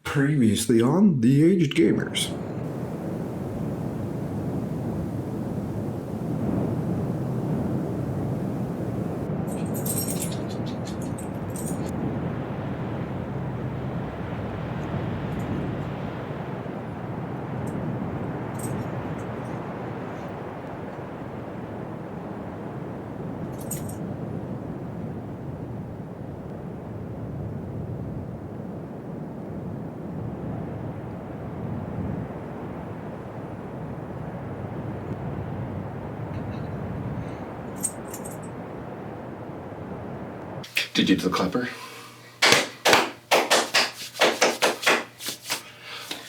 Previously on The Aged Gamers. Did you do the clapper?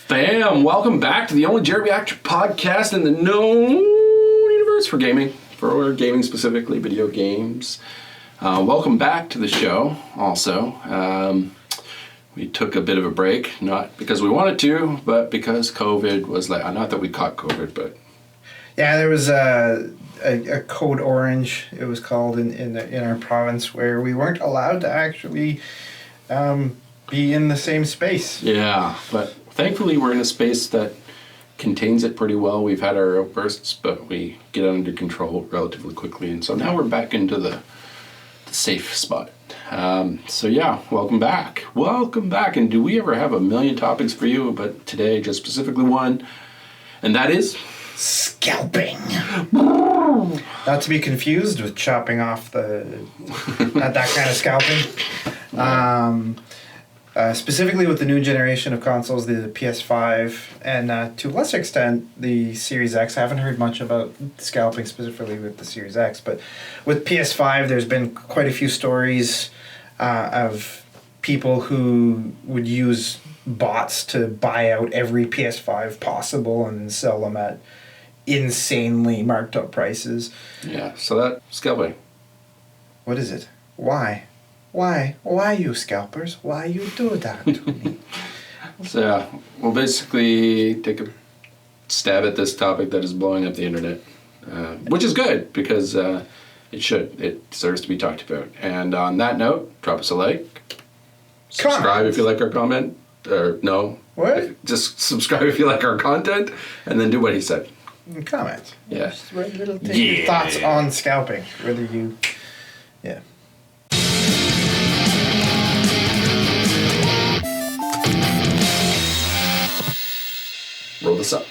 Bam! Welcome back to the only geriatric podcast in the known universe for gaming. For gaming specifically, video games. Welcome back to the show, also. We took a bit of a break, not because we wanted to, but because COVID was like, not that we caught COVID, but... Yeah, there was a code orange, it was called in our province, where we weren't allowed to actually be in the same space. Yeah, but thankfully we're in a space that contains it pretty well. We've had our outbursts, but we get it under control relatively quickly, and so now we're back into the safe spot. So yeah, welcome back. Welcome back, and do we ever have a million topics for you, but today just specifically one, and that is... Scalping. Not to be confused with chopping off not that kind of scalping. Specifically with the new generation of consoles, the PS5, and to a lesser extent, the Series X. I haven't heard much about scalping specifically with the Series X, but with PS5, there's been quite a few stories of people who would use bots to buy out every PS5 possible and sell them at insanely marked up prices. Yeah, so that scalping. What is it? Why you scalpers? Why you do that to me? So yeah, we'll basically take a stab at this topic that is blowing up the internet, which is good because it deserves to be talked about. And on that note, drop us a like, subscribe if you like our comment, or no, What? Just subscribe if you like our content, and then do what he said. Comment. Yeah. Just take your thoughts on scalping. Whether you... Yeah. Roll this up.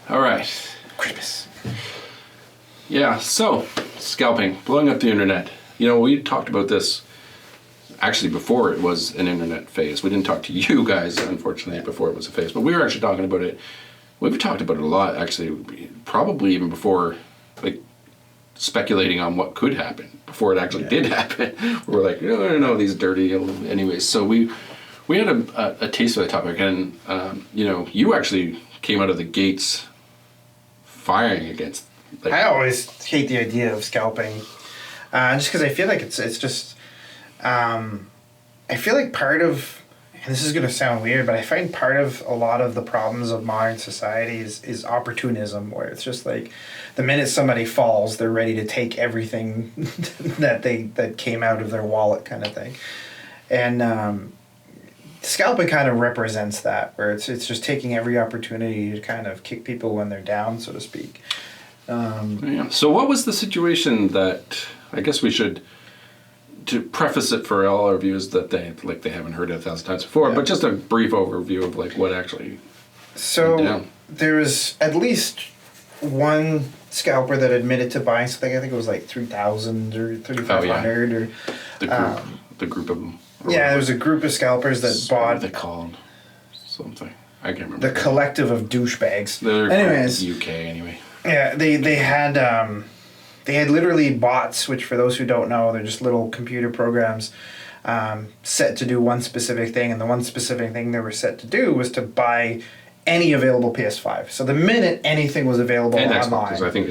All right. Christmas. Yeah, so, scalping, blowing up the internet. You know, we talked about this actually before it was an internet phase. We didn't talk to you guys, unfortunately, before it was a phase, but we were actually talking about it. We've talked about it a lot, actually, probably even before, like, speculating on what could happen, before it actually did happen. We were like, no, these dirty... Anyways, so we had a taste of the topic, and, you know, you actually came out of the gates firing against... Like, I always hate the idea of scalping, just because I feel like it's just... I feel like part of, and this is going to sound weird, but I find part of a lot of the problems of modern society is opportunism, where it's just like the minute somebody falls, they're ready to take everything that came out of their wallet, kind of thing. And scalping kind of represents that, where it's just taking every opportunity to kind of kick people when they're down, so to speak. Yeah. So what was the situation that, I guess we should... to preface it for all our viewers that they haven't heard it 1,000 times before, but just a brief overview of like what actually went down. There was at least one scalper that admitted to buying something. I think it was like 3,000 or 3,500 or the group of them. Yeah, there was a group of scalpers that bought. What are they called? Something I can't remember. The collective of douchebags. They're Anyways, UK anyway. Yeah, they had. They had literally bots, which for those who don't know, they're just little computer programs set to do one specific thing, and the one specific thing they were set to do was to buy any available PS5. So the minute anything was available and online, Xboxes, I think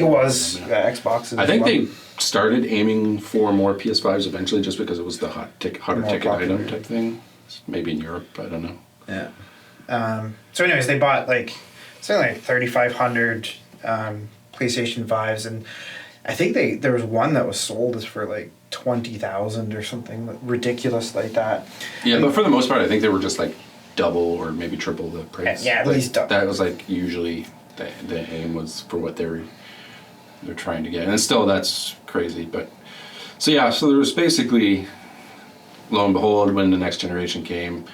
it was Xboxes. I think they started aiming for more PS5s eventually, just because it was the hotter ticket item type thing. Maybe in Europe, I don't know. Yeah. So, anyways, they bought something like 3,500 PlayStation 5s, and I think there was one that was sold as for like 20,000 or something ridiculous like that. Yeah, but for the most part, I think they were just like double or maybe triple the price. Yeah, at like, least double. That was like usually the aim was for what they're trying to get, and still that's crazy. But so yeah, so there was basically, lo and behold, when the next generation came,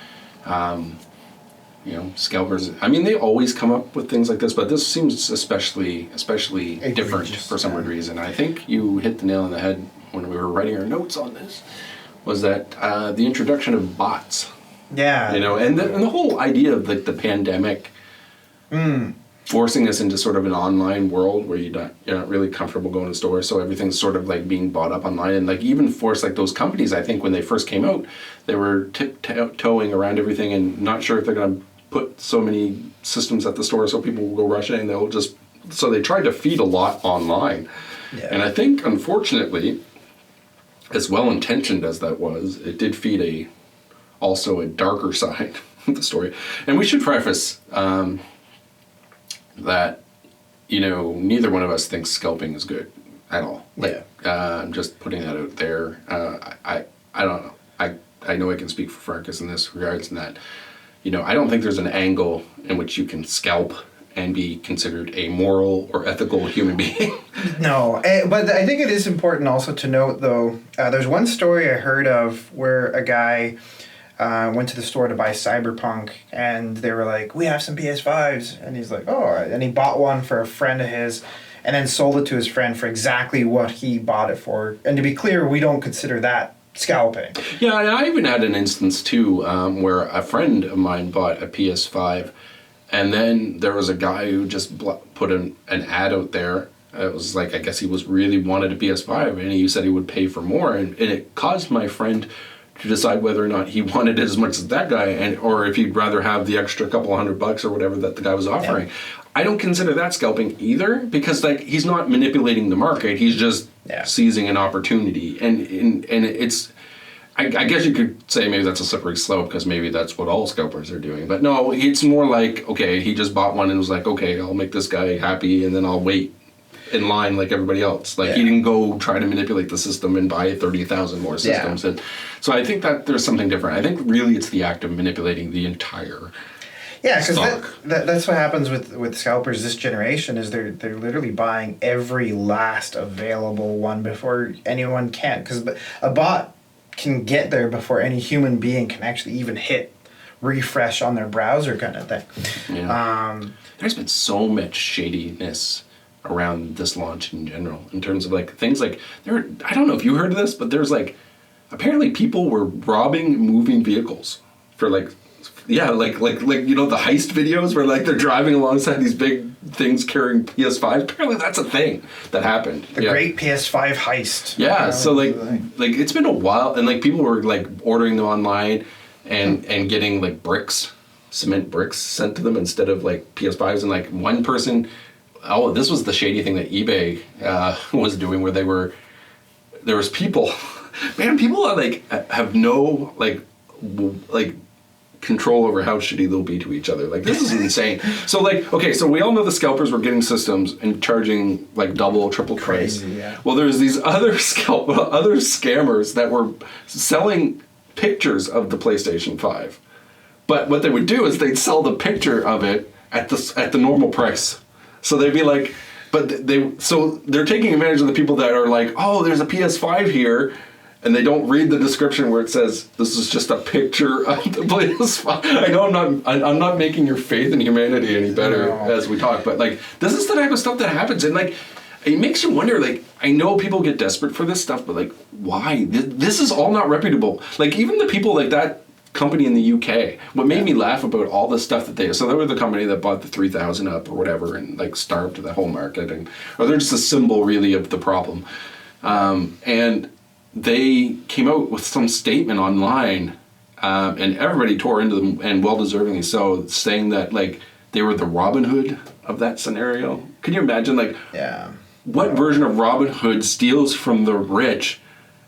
scalpers. I mean, they always come up with things like this, but this seems especially different for some weird reason. I think you hit the nail on the head when we were writing our notes on this. Was that the introduction of bots? Yeah. And the whole idea of like the pandemic forcing us into sort of an online world where you're not really comfortable going to stores, so everything's sort of like being bought up online, and like even force like those companies. I think when they first came out, they were tiptoeing around everything and not sure if they're going to put so many systems at the store so people will go rush in and they'll just. So they tried to feed a lot online, and I think unfortunately, as well intentioned as that was, it did feed also a darker side of the story. And we should preface that, neither one of us thinks scalping is good at all. I'm just putting that out there. I don't know. I know I can speak for Pfarcus in this regards, in that, I don't think there's an angle in which you can scalp and be considered a moral or ethical human being. No, but I think it is important also to note, though, there's one story I heard of where a guy went to the store to buy Cyberpunk, and they were like, we have some PS5s, and he's like, oh, and he bought one for a friend of his, and then sold it to his friend for exactly what he bought it for. And to be clear, we don't consider that scalping. Yeah, and I even had an instance too where a friend of mine bought a PS5, and then there was a guy who just put an ad out there. It was like, I guess he really wanted a PS5, and he said he would pay for more, and it caused my friend to decide whether or not he wanted it as much as that guy, or if he'd rather have the extra couple $100 or whatever that the guy was offering. Yeah. I don't consider that scalping either, because like he's not manipulating the market; he's just seizing an opportunity, and it's. I guess you could say maybe that's a slippery slope, because maybe that's what all scalpers are doing. But no, it's more like, okay, he just bought one and was like, okay, I'll make this guy happy, and then I'll wait in line like everybody else. Like he didn't go try to manipulate the system and buy 30,000 more systems. And so I think that there's something different. I think really it's the act of manipulating the entire because that's what happens with scalpers this generation, is they're literally buying every last available one before anyone can, because a bot can get there before any human being can actually even hit refresh on their browser kind of thing. Yeah. There's been so much shadiness around this launch in general, in terms of like things like I don't know if you heard of this, but there's like apparently people were robbing moving vehicles for like the heist videos where like they're driving alongside these big things carrying PS5s. Apparently that's a thing that happened. The great PS5 heist. Yeah, so like it's been a while, and like people were like ordering them online and getting like cement bricks sent to them instead of like PS5s, and like one person. Oh, this was the shady thing that eBay was doing, where there was people, man, people are like have no like control over how shitty they'll be to each other. Like, this is insane. So like, okay, so we all know the scalpers were getting systems and charging like double, triple price. Yeah. Well, there's these other scammers that were selling pictures of the PlayStation 5. But what they would do is they'd sell the picture of it at the normal price. So they'd be like, they're taking advantage of the people that are like, oh, there's a PS5 here, and they don't read the description where it says this is just a picture of the PS5. I know I'm not making your faith in humanity any better as we talk, but like this is the type of stuff that happens, and like it makes you wonder. Like, I know people get desperate for this stuff, but like, why? This is all not reputable. Like, even the people like that company in the UK, what made me laugh about all the stuff that they were the company that bought the 3000 up or whatever and like starved the whole market, or they're just a symbol really of the problem, and they came out with some statement online, and everybody tore into them, and well-deservingly so, saying that like they were the Robin Hood of that scenario. Can you imagine, like, what version of Robin Hood steals from the rich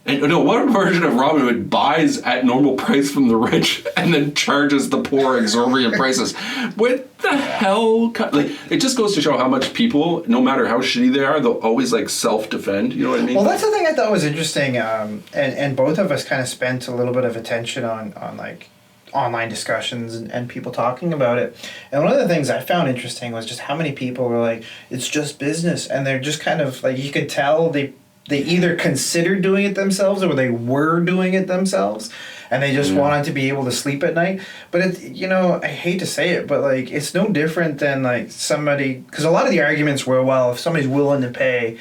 And no, what version of Robinhood buys at normal price from the rich and then charges the poor exorbitant prices? What the hell? Like, it just goes to show how much people, no matter how shitty they are, they'll always like self-defend. You know what I mean? Well, that's the thing I thought was interesting, and both of us kind of spent a little bit of attention on like online discussions and people talking about it. And one of the things I found interesting was just how many people were like, it's just business, and they're just kind of like, you could tell they either considered doing it themselves or they were doing it themselves, and they just wanted to be able to sleep at night. But it, you know, I hate to say it, but like, it's no different than like somebody, because a lot of the arguments were, well, if somebody's willing to pay,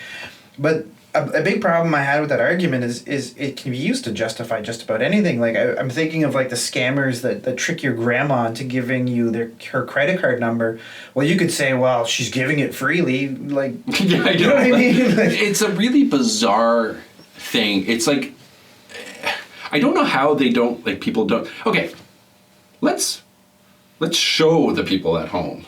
but a big problem I had with that argument is it can be used to justify just about anything. Like I'm thinking of like the scammers that trick your grandma into giving you her credit card number. Well, you could say, well, she's giving it freely. Like, yeah, you know what I mean? Like, it's a really bizarre thing. It's like, I don't know how they don't, like, people don't. Okay, let's show the people at home.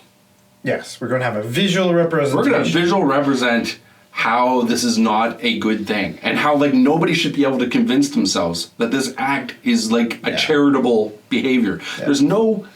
yes, we're going to have a visual representation. We're going to visual represent how this is not a good thing, and how like nobody should be able to convince themselves that this act is like a charitable behavior. Yeah. There's no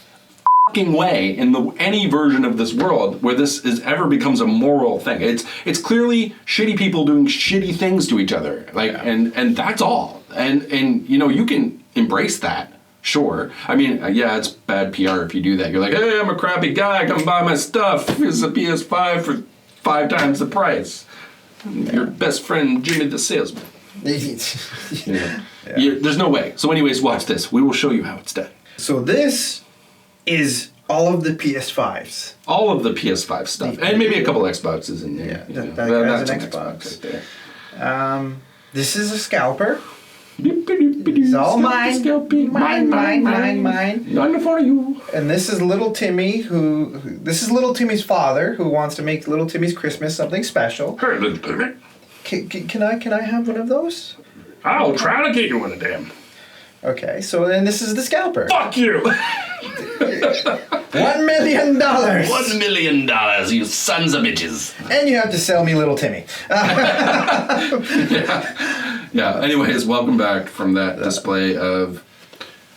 fucking way in any version of this world where this is ever becomes a moral thing. It's clearly shitty people doing shitty things to each other, like, and that's all. And you know, you can embrace that. Sure. I mean, yeah, it's bad PR if you do that. You're like, hey, I'm a crappy guy, come buy my stuff. Here's a PS5 for 5 times the price. Your best friend, Jimmy the salesman. There's no way. So anyways, watch this. We will show you how it's done. So this is all of the PS5s. All of the PS5 stuff. And maybe a couple Xboxes in there. Yeah, that's an Xbox. Right there. This is a scalper. It's all mine. Mine. None for you. And this is little Timmy, this is little Timmy's father, who wants to make little Timmy's Christmas something special. Hey, little Timmy. Can I have one of those? I'll try to get you one of them. Okay, so then this is the scalper. Fuck you! $1 million! $1 million, you sons of bitches. And you have to sell me little Timmy. Yeah, anyways, welcome back from that display of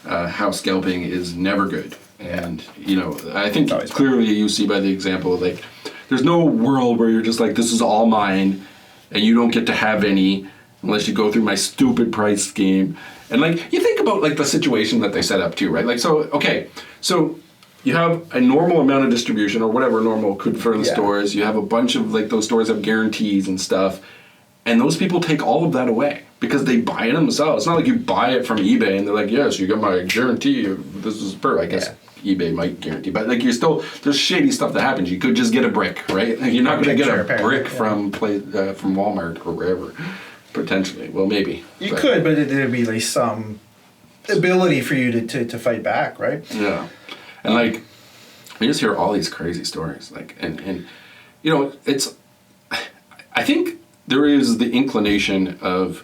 how scalping is never good. And, you know, I think clearly you see by the example, like, there's no world where you're just like, this is all mine, and you don't get to have any unless you go through my stupid price scheme. And, like, you think about, like, the situation that they set up, too, right? Like, so, okay, so you have a normal amount of distribution, or whatever normal could for the stores. You have a bunch of, like, those stores have guarantees and stuff. And those people take all of that away because they buy it themselves. It's not like you buy it from eBay and they're like, yes, you got my guarantee. This is per. I guess eBay might guarantee. But, like, you're still, there's shady stuff that happens. You could just get a brick, right? Like, you're not going to get a brick from Walmart or wherever. Potentially. Well, maybe. You could, but there'd be like some ability for you to fight back, right? Yeah. And like, we just hear all these crazy stories. Like, and you know, it's, I think there is the inclination of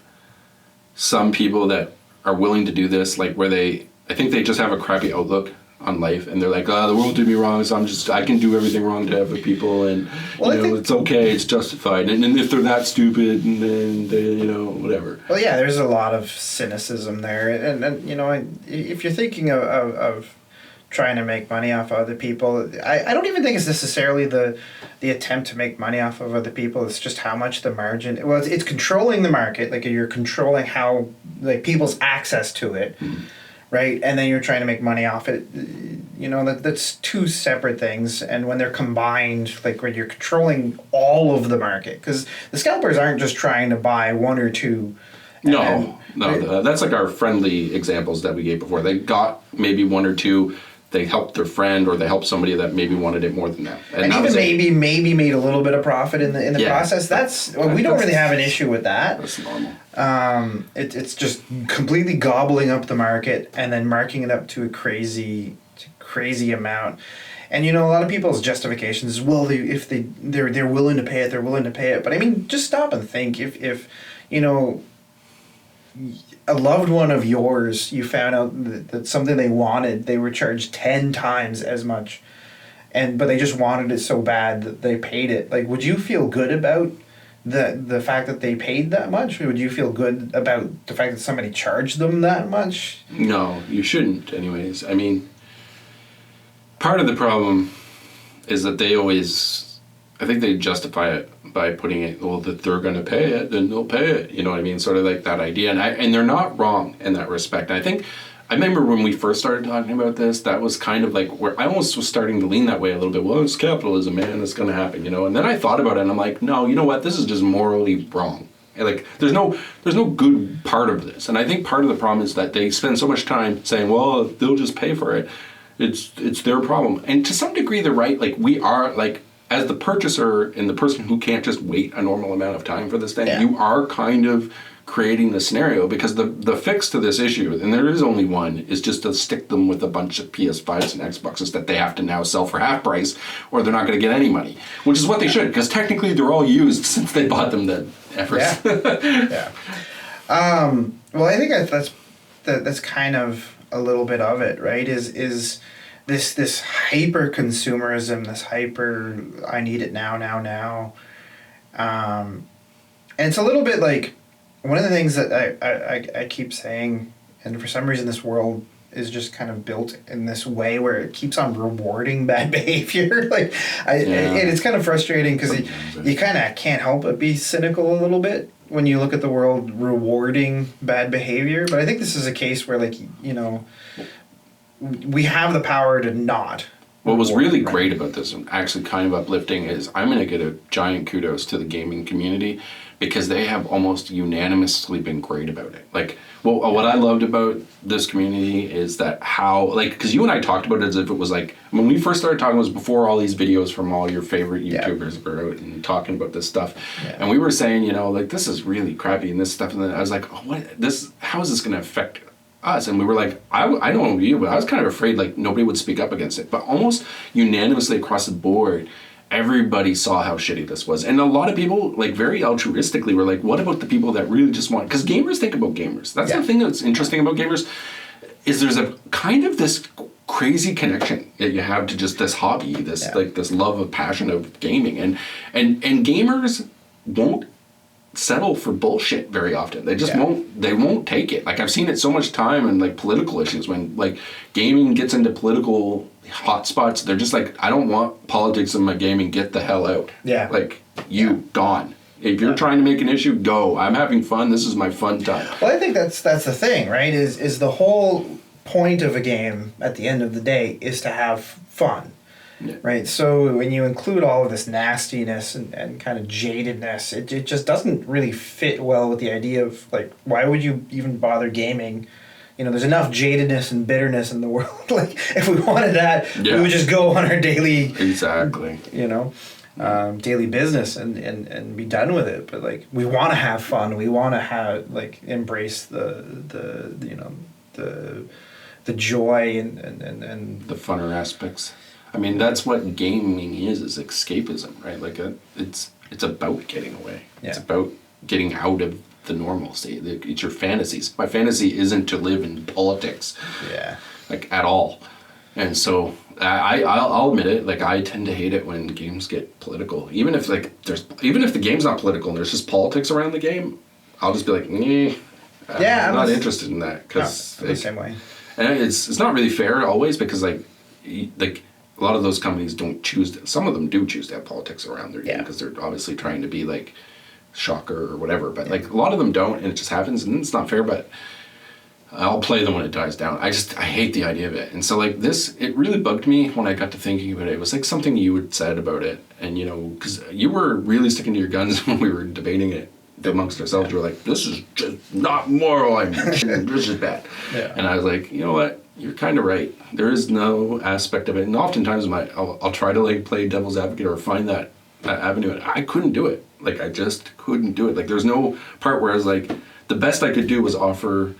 some people that are willing to do this, like where I think they just have a crappy outlook on life, and they're like, oh, the world did me wrong, so I can do everything wrong to other people, and it's okay, it's justified, and if they're that stupid, and then they, you know, whatever. Well, yeah, there's a lot of cynicism there, and you know, if you're thinking of trying to make money off of other people, I don't even think it's necessarily the attempt to make money off of other people. It's just how much the margin. Well, it's controlling the market, like you're controlling how, like, people's access to it. Mm-hmm. Right, and then you're trying to make money off it. You know, that's two separate things. And when they're combined, like when you're controlling all of the market, because the scalpers aren't just trying to buy one or two. No, that's like our friendly examples that we gave before. They got maybe one or two. They helped their friend, or they helped somebody that maybe wanted it more than that. And even maybe made a little bit of profit in the process. We don't really have an issue with that. That's normal. It's just completely gobbling up the market and then marking it up to a crazy amount. And, you know, a lot of people's justifications is, well, if they're willing to pay it, they're willing to pay it. But I mean, just stop and think. If you know, a loved one of yours, you found out that something they wanted, they were charged 10 times as much, but they just wanted it so bad that they paid it. Like, would you feel good about the fact that they paid that much? Would you feel good about the fact that somebody charged them that much? No, you shouldn't. Anyways, I mean, part of the problem is that they always, I think they justify it by putting it, well, that they're going to pay it, then they'll pay it. You know what I mean? Sort of like that idea. And they're not wrong in that respect. I think, I remember when we first started talking about this, that was kind of like where I almost was starting to lean that way a little bit. Well, it's capitalism, man. It's going to happen, you know? And then I thought about it and I'm like, no, you know what? This is just morally wrong. Like, there's no good part of this. And I think part of the problem is that they spend so much time saying, well, they'll just pay for it. It's their problem. And to some degree, they're right. Like, we are, like, as the purchaser and the person who can't just wait a normal amount of time for this thing, you are kind of creating the scenario, because the fix to this issue, and there is only one, is just to stick them with a bunch of PS5s and Xboxes that they have to now sell for half price, or they're not going to get any money, which is what they should, because technically they're all used since they bought them then. Yeah. Well, I think that's kind of a little bit of it, right? Is this hyper consumerism, this hyper I need it now. And it's a little bit like one of the things that I keep saying, and for some reason this world is just kind of built in this way where it keeps on rewarding bad behavior. Like, and it's kind of frustrating because you kind of can't help but be cynical a little bit when you look at the world rewarding bad behavior. But I think this is a case where, like, you know, we have the power to not. What was really great about this, and actually kind of uplifting, is I'm going to get a giant kudos to the gaming community, because they have almost unanimously been great about it. Like, well, what I loved about this community is that how, like, because you and I talked about it as if it was like, when we first started talking, it was before all these videos from all your favorite YouTubers were out and talking about this stuff. Yeah. And we were saying, you know, like, this is really crappy and this stuff. And then I was like, oh, how is this going to affect us? And we were like, I don't know you, but I was kind of afraid, like, nobody would speak up against it. But almost unanimously across the board, everybody saw how shitty this was. And a lot of people, like, very altruistically were like, what about the people that really just want... Because gamers think about gamers. That's the thing that's interesting about gamers, is there's a kind of this crazy connection that you have to just this hobby, this like this love of passion of gaming. And gamers won't settle for bullshit very often. They just won't take it. Like, I've seen it so much time in, like, political issues, when, like, gaming gets into political hotspots, they're just like, I don't want politics in my gaming, get the hell out. Yeah. Like, gone. If you're trying to make an issue, go. I'm having fun. This is my fun time. Well, I think that's the thing, right? Is the whole point of a game at the end of the day is to have fun. Yeah. Right, so when you include all of this nastiness and kind of jadedness, it just doesn't really fit well with the idea of, like, why would you even bother gaming? You know, there's enough jadedness and bitterness in the world. Like, if we wanted that, we would just go on our daily... Exactly. You know, daily business and be done with it. But, like, we want to have fun. We want to have, like, embrace the you know, the joy and the funner aspects. I mean, that's what gaming is escapism, right? Like, it's about getting away. Yeah. It's about getting out of the normalcy. It's your fantasies. My fantasy isn't to live in politics, like, at all. And so I'll admit it. Like, I tend to hate it when games get political. Even if the game's not political and there's just politics around the game, I'll just be like, I'm not interested in that, because the same way. And it's not really fair always, because like. A lot of those companies don't choose some of them do choose to have politics around their game, because they're obviously trying to be like Shocker or whatever, but like a lot of them don't, and it just happens, and it's not fair. But I'll play them when it dies down. I hate the idea of it. And so, like, this, it really bugged me when I got to thinking about it. It was like something you had said about it, and, you know, because you were really sticking to your guns when we were debating it amongst ourselves. You were like, this is just not moral, this is bad. And I was like, you know what, you're kind of right. There is no aspect of it, and oftentimes I'll try to, like, play devil's advocate or find that avenue, and I couldn't do it. Like, I just couldn't do it. Like, there's no part where I was like, the best I could do was offer,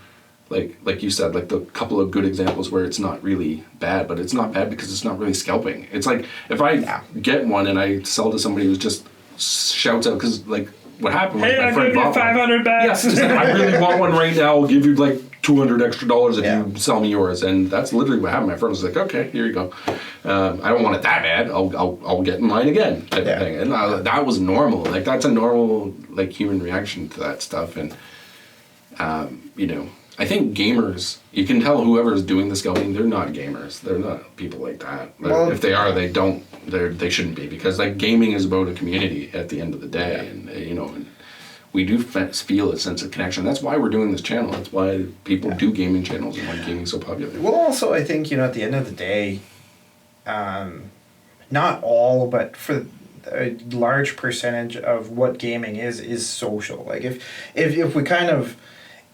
like you said, like, the couple of good examples where it's not really bad, but it's not bad because it's not really scalping. It's like, if I get one and I sell to somebody who just shouts out, because, like, what happened was my friend bought one. I'll give you $500 bucks. Yeah, like, I really want one right now. I'll give you, like, $200 extra if Yeah. you sell me yours. And that's literally what happened. My friend was like, okay, here you go. I don't want it that bad. I'll get in line again type of thing. And that was normal. Like, that's a normal, like, human reaction to that stuff. And, you know, I think gamers, you can tell whoever's doing the scalping, they're not gamers. They're not people like that. Well, if they are, they shouldn't be, because like gaming is about a community at the end of the day, and you know, and we do feel a sense of connection. That's why we're doing this channel. That's why people do gaming channels and why gaming is so popular. Well, also I think, you know, at the end of the day, not all, but for a large percentage of what gaming is social. Like if we kind of,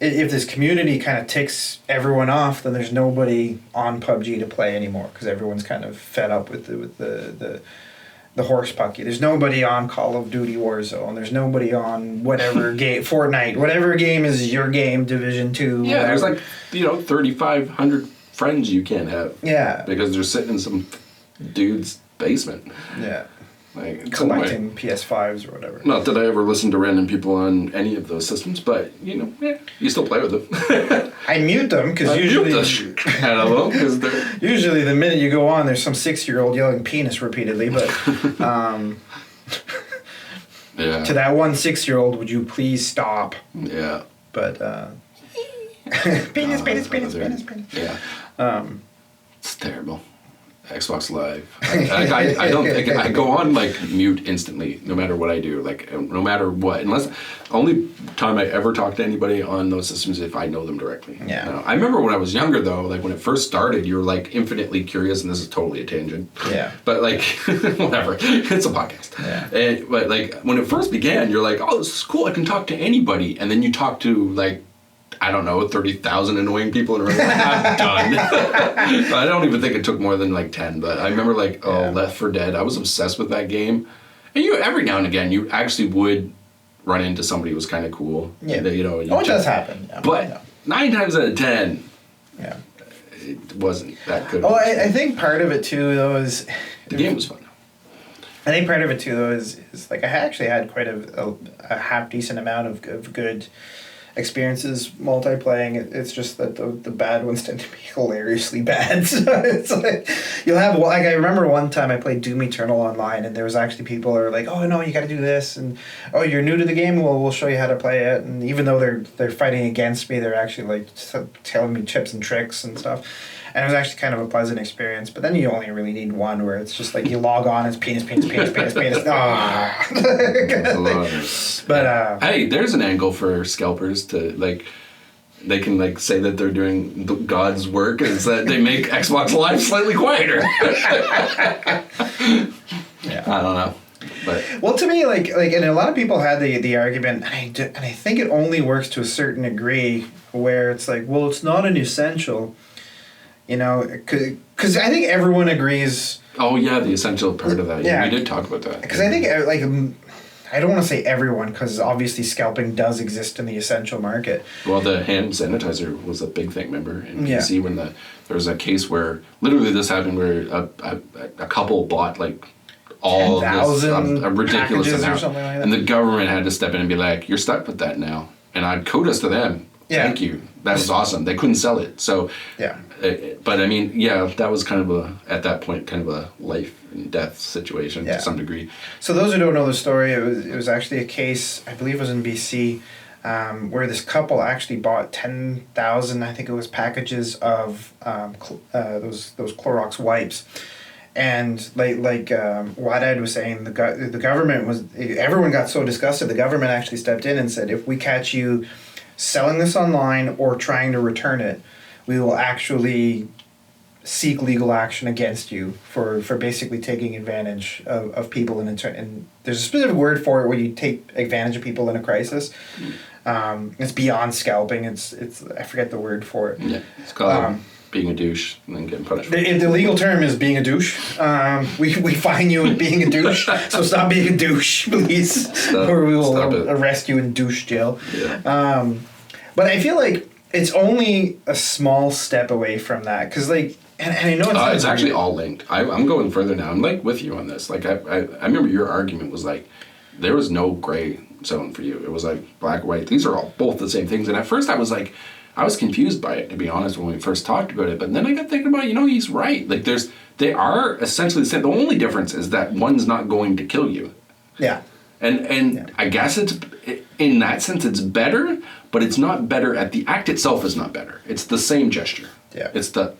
if this community kind of ticks everyone off, then there's nobody on PUBG to play anymore, because everyone's kind of fed up with the horse pucky. There's nobody on Call of Duty Warzone. There's nobody on whatever game, Fortnite, whatever game is your game, Division 2. Yeah, there's like, you know, 3,500 friends you can't have. Yeah. Because they're sitting in some dude's basement. Yeah. Like, collecting PS5s or whatever. Not that I ever listen to random people on any of those systems, but, you know, you still play with them. I mute them, because usually... usually the minute you go on, there's some 6-year-old yelling penis repeatedly, but... yeah. To that one 6-year-old, would you please stop? Yeah. But, penis. Yeah. It's terrible. Xbox Live. I don't think I go on like mute instantly, no matter what I do. Like no matter what, unless only time I ever talk to anybody on those systems if I know them directly. Yeah. I remember when I was younger though, like when it first started, you were like infinitely curious, and this is totally a tangent. Yeah. But like whatever, it's a podcast. Yeah. But like when it first began, you're like, oh, this is cool. I can talk to anybody, and then you talk to like, I don't know, 30,000 annoying people in a room. Like, I'm done. I don't even think it took more than like 10, but I remember like, Left 4 Dead. I was obsessed with that game. And every now and again, you actually would run into somebody who was kind of cool. Yeah. You know, it does happen. Yeah, but 9 times out of 10, yeah, it wasn't that good. Oh, I think part of it too, though, is... The game was fun. I think part of it too, though, is like I actually had quite a half decent amount of good experiences multiplaying. It's just that the bad ones tend to be hilariously bad. So it's like you'll have, like, I remember one time I played Doom Eternal online, and there was actually people who are like, oh no, you got to do this, and oh, you're new to the game, well, we'll show you how to play it. And even though they're fighting against me, they're actually like telling me tips and tricks and stuff. And it was actually kind of a pleasant experience. But then you only really need one where it's just like you log on, it's penis. But hey, there's an angle for scalpers to like. They can like say that they're doing God's work, is that they make Xbox Live slightly quieter. Yeah. I don't know. But well, to me, like, and a lot of people had the argument, and I think it only works to a certain degree, where it's like, well, it's not an essential, you know, because I think everyone agrees. Oh yeah, the essential part of that. Yeah, we did talk about that. Because I think like, I don't want to say everyone, because obviously scalping does exist in the essential market. Well, the hand sanitizer was a big thing, remember? And you yeah. can see when there was a case where literally this happened, where a couple bought like all 10,000 this a ridiculous amount, or something like that. And the government had to step in and be like, "You're stuck with that now." And I'd kudos to them. Yeah. Thank you. That was awesome. They couldn't sell it, so yeah. But I mean, yeah, that was kind of at that point kind of a life and death situation to some degree. So those who don't know the story, it was actually a case, I believe it was in BC, where this couple actually bought 10,000, I think it was, packages of those Clorox wipes. And like Widied was saying, the government was, everyone got so disgusted, the government actually stepped in and said, if we catch you selling this online or trying to return it, we will actually seek legal action against you for basically taking advantage of people and there's a specific word for it where you take advantage of people in a crisis. It's beyond scalping. It's I forget the word for it. Yeah, it's called being a douche and then getting punished. The legal term is being a douche. We fine you in being a douche, so stop being a douche, please, or we will arrest you in douche jail. Yeah. But I feel like it's only a small step away from that, because like, and I know it's actually all linked. I'm going further now. I'm like with you on this. Like I remember your argument was like there was no gray zone for you. It was like black, white. These are all both the same things. And at first I was I was confused by it, to be honest, when we first talked about it. But then I got thinking about, he's right. Like they are essentially the same. The only difference is that one's not going to kill you. Yeah. And I guess it's, in that sense, it's better, but it's not better the act itself is not better. It's the same gesture. Yeah. It's the,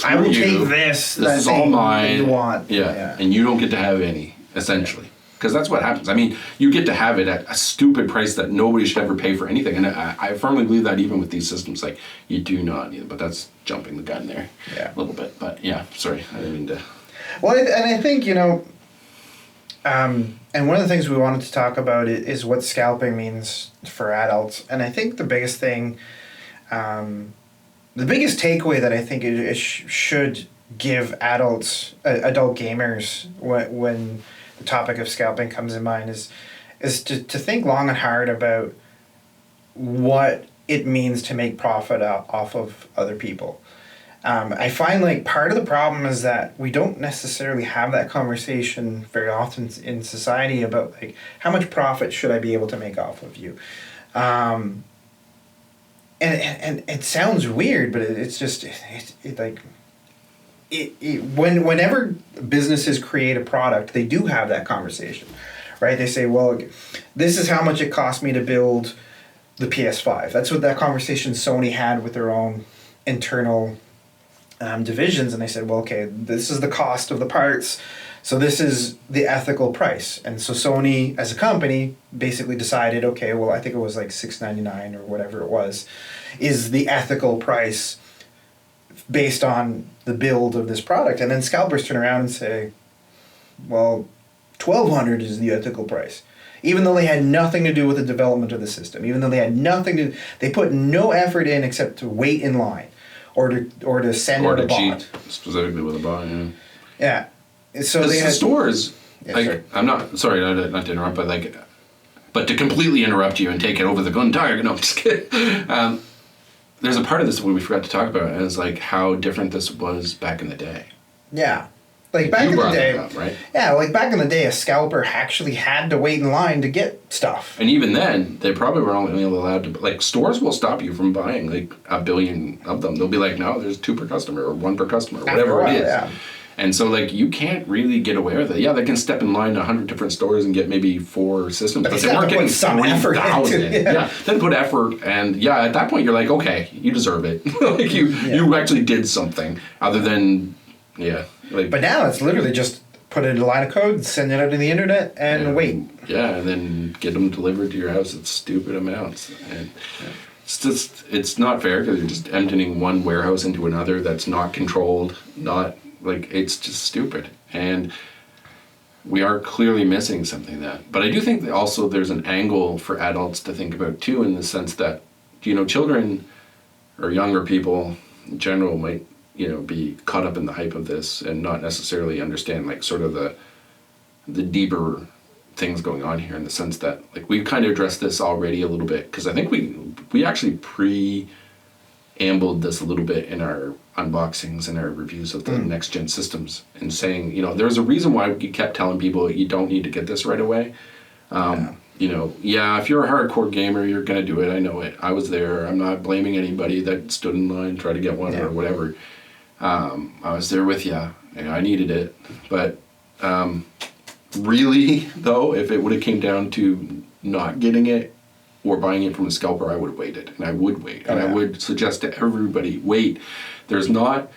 I will take this. This is all mine. You want. Yeah. And you don't get to have any, essentially. Because that's what happens. I mean, you get to have it at a stupid price that nobody should ever pay for anything. And I firmly believe that even with these systems, like, you do not need it. But that's jumping the gun there a little bit. But yeah, sorry, I didn't mean to. Well, and I think, and one of the things we wanted to talk about is what scalping means for adults. And I think the biggest thing, the biggest takeaway that I think it should give adult gamers when the topic of scalping comes in mind is to think long and hard about what it means to make profit off of other people. I find like part of the problem is that we don't necessarily have that conversation very often in society about like how much profit should I be able to make off of you. And it sounds weird, but it's just whenever businesses create a product, they do have that conversation, right? They say, well, this is how much it cost me to build the PS5. That's what that conversation Sony had with their own internal divisions. And they said, well, okay, this is the cost of the parts, so this is the ethical price. And so Sony, as a company, basically decided, okay, well, I think it was like $6.99 or whatever it was, is the ethical price based on the build of this product. And then Scalpers turn around and say, well, $1,200 is the ethical price. Even though they had nothing to do with the development of the system, even though they had nothing to, they put no effort in except to wait in line or to send out a bot. Or to cheat, specifically with a bot, yeah. So they had stores. I'm not, sorry, not to interrupt, but to completely interrupt you and take it over the entire, no, I'm just kidding. There's a part of this we forgot to talk about, and it's like how different this was back in the day. Yeah. Like back in the day, up, right? Yeah, like back in the day, a scalper actually had to wait in line to get stuff. And even then, they probably were only allowed to, like, stores will stop you from buying like 1 billion of them. They'll be like, no, there's 2 per customer or 1 per customer, or whatever it is. Yeah. And so, like, you can't really get away with it. Yeah, they can step in line to 100 different stores and get maybe 4 systems, but they weren't getting some effort into it. Yeah, then put effort, and yeah, at that point you're like, okay, you deserve it. Like you actually did something other than Like, but now it's literally just put in a line of code, send it out to the internet, and wait. Yeah, and then get them delivered to your house at stupid amounts. And it's not fair because you're just emptying one warehouse into another that's not controlled, it's just stupid. And we are clearly missing something but I do think that also there's an angle for adults to think about too, in the sense that, children or younger people in general might, be caught up in the hype of this and not necessarily understand like sort of the deeper things going on here, in the sense that like we've kind of addressed this already a little bit, because I think we actually preambled this a little bit in our unboxings and our reviews of the next gen systems, and saying, there's a reason why we kept telling people you don't need to get this right away. If you're a hardcore gamer, you're gonna do it. I know it. I was there. I'm not blaming anybody that stood in line, tried to get one or whatever. I was there with you. I needed it, but really though, if it would have came down to not getting it or buying it from a scalper, I would have waited, and I would wait, and I would suggest to everybody, wait. There's no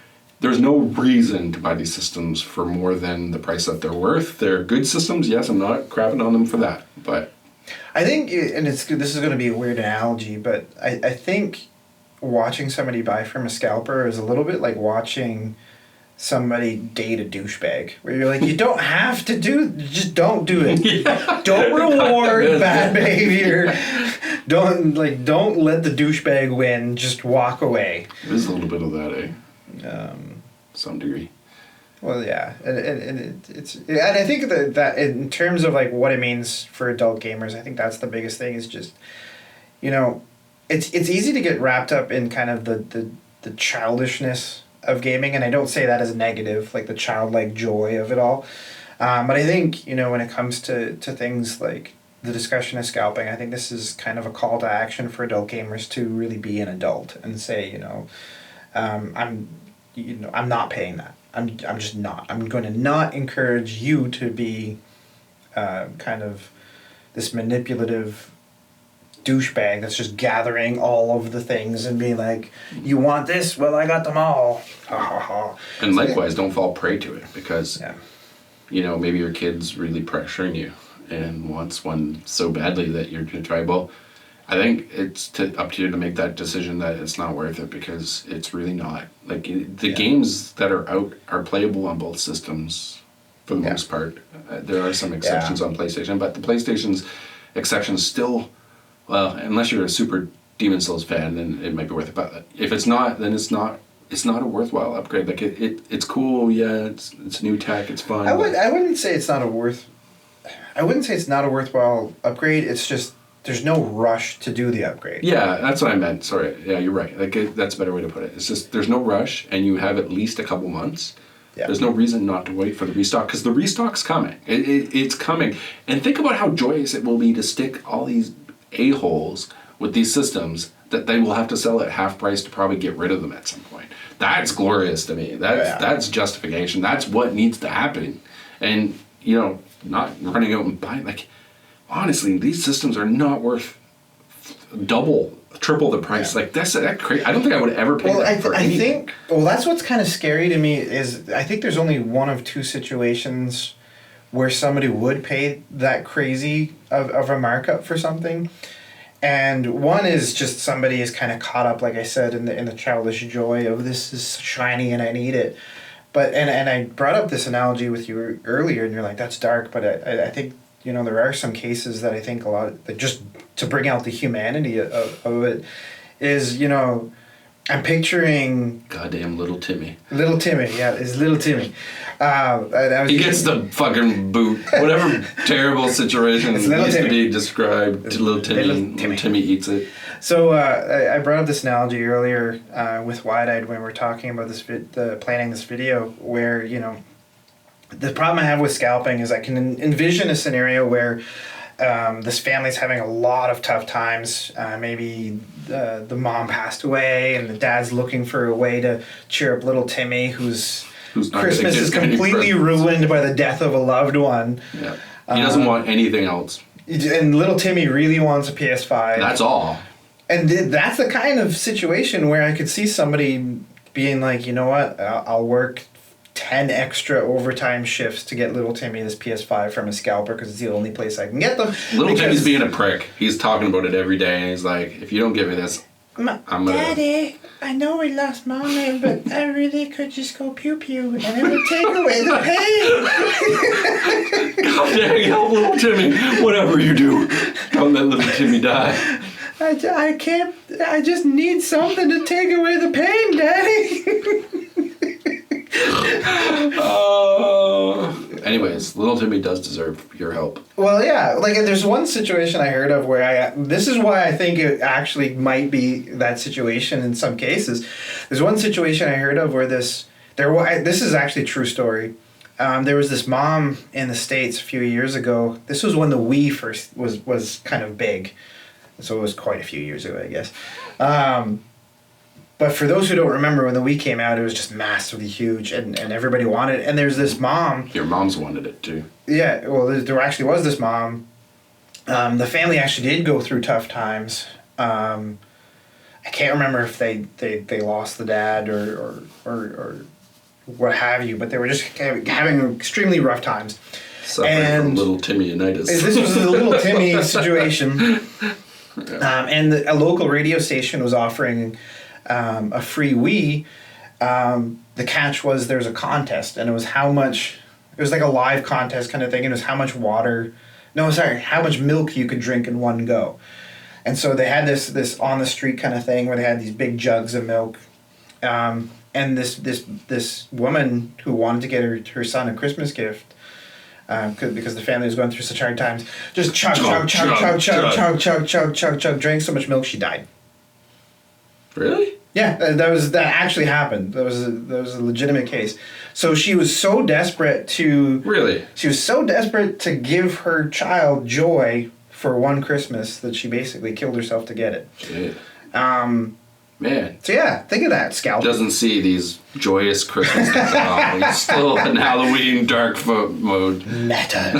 reason to buy these systems for more than the price that they're worth. They're good systems, yes. I'm not crapping on them for that, but I think, and this is going to be a weird analogy, but I think watching somebody buy from a scalper is a little bit like watching somebody date a douchebag, where you're like, you don't have to just don't do it. Yeah. Don't reward bad behavior. Don't let the douchebag win. Just walk away. There's a little bit of that, some degree. Well, yeah, and I think that in terms of like what it means for adult gamers, I think that's the biggest thing. Is just, it's easy to get wrapped up in kind of the childishness of gaming, and I don't say that as a negative, like the childlike joy of it all. But I think when it comes to things like the discussion of scalping, I think this is kind of a call to action for adult gamers to really be an adult and say, I'm not paying that. I'm just not. I'm going to not encourage you to be kind of this manipulative douchebag that's just gathering all of the things and being like, you want this? Well, I got them all. Ha ha ha. And likewise, don't fall prey to it because, Yeah. maybe your kid's really pressuring you and wants one so badly that you're going to try. Well, I think it's up to you to make that decision that it's not worth it because it's really not. Like, the games that are out are playable on both systems for the most part. There are some exceptions on PlayStation, but the PlayStation's exceptions still, well, unless you're a super Demon Souls fan, then it might be worth it. But if it's not, then it's not a worthwhile upgrade. Like, it's cool, it's new tech, it's fun. I wouldn't say it's not a worthwhile upgrade. It's just there's no rush to do the upgrade. Yeah, that's what I meant. Sorry. Yeah, you're right. Like, that's a better way to put it. It's just there's no rush, and you have at least a couple months. Yeah. There's no reason not to wait for the restock because the restock's coming. It's coming. And think about how joyous it will be to stick all these a-holes with these systems that they will have to sell at half price to probably get rid of them at some point. That's glorious to me. That's justification. That's what needs to happen. And, not running out and buying. Like, honestly, these systems are not worth triple the price. Like, that's crazy. I don't think I would ever pay that for anything. That's what's kind of scary to me is I think there's only one of two situations where somebody would pay that crazy of a markup for something. And one is just somebody is kind of caught up, like I said, in the childish joy of this is shiny and I need it. But and I brought up this analogy with you earlier, and you're like, that's dark. But I think there are some cases that I think a lot that just to bring out the humanity of it is I'm picturing goddamn little Timmy. Little Timmy, yeah, it's little Timmy. He gets the fucking boot. Whatever terrible situation needs to be described to little Timmy. Little Timmy eats it. So I brought up this analogy earlier with Widied when we were talking about planning this video, where the problem I have with scalping is I can envision a scenario where this family's having a lot of tough times. Maybe the mom passed away and the dad's looking for a way to cheer up little Timmy whose Christmas is completely ruined by the death of a loved one. Yeah. He doesn't want anything else. And little Timmy really wants a PS5. That's all. And that's the kind of situation where I could see somebody being like, you know what, I'll work 10 extra overtime shifts to get little Timmy this PS5 from a scalper because it's the only place I can get them. Little Timmy's being a prick. He's talking about it every day, and he's like, if you don't give me this, I'm gonna... Daddy, I know we lost Mommy, but I really could just go pew-pew, and it would take away the pain. God dang, help little Timmy. Whatever you do, don't let little Timmy die. I can't... I just need something to take away the pain, Daddy. Anyways, little Timmy does deserve your help. Well, yeah, like there's one situation I heard of where this is why I think it actually might be that situation in some cases. There's one situation I heard of where this is actually a true story. There was this mom in the States a few years ago. This was when the Wii first was kind of big. So it was quite a few years ago, I guess. But for those who don't remember, when the Wii came out, it was just massively huge, and everybody wanted it. And there's this mom. Your mom's wanted it, too. Yeah, well, there actually was this mom. The family actually did go through tough times. I can't remember if they lost the dad or what have you, but they were just having extremely rough times. Suffering from little Timmy-initis. This was a little Timmy situation. And a local radio station was offering a free Wii. The catch was there was a contest, and it was how much. It was like a live contest kind of thing, and it was how much how much milk you could drink in one go. And so they had this on the street kind of thing where they had these big jugs of milk, and this woman who wanted to get her son a Christmas gift. Because the family was going through such hard times, just chug, drank so much milk she died. Really? Yeah, that actually happened. That was a legitimate case. So she was so desperate to Really? She was so desperate to give her child joy for one Christmas that she basically killed herself to get it. Shit. Man. So yeah, think of that, Scalpers. Doesn't see these joyous Christmas things at all. He's still in Halloween dark mode. Meta.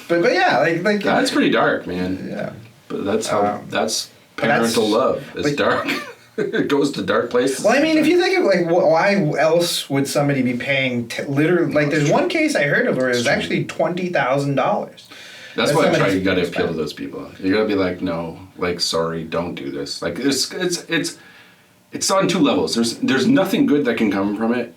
but yeah, like that's pretty dark, man. Yeah. But that's how that's parental love. It's dark. It goes to dark places. Well, I mean, if you think of like why else would somebody be paying literally? Like, there's one case I heard of where it was actually $20,000. That's why I try. You got to appeal to those people. You got to be like, no, like, sorry, don't do this. Like, it's on two levels. There's nothing good that can come from it.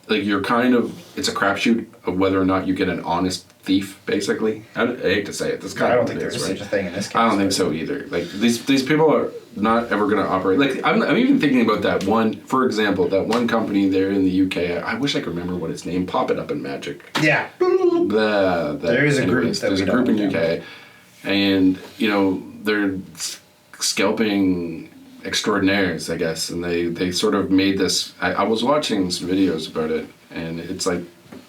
Like, it's a crapshoot of whether or not you get an honest thief. Basically, I hate to say it. This kind I of don't think there's such a thing in this case. I don't think so either. Like, these people are not ever going to operate. Like, I'm even thinking about that one. For example, that one company there in the UK. I wish I could remember what its name. Pop it up in Magic. Yeah. There is a group. There's a group in UK, and they're scalping extraordinaires, I guess, and they sort of made this. I was watching some videos about it, and it's like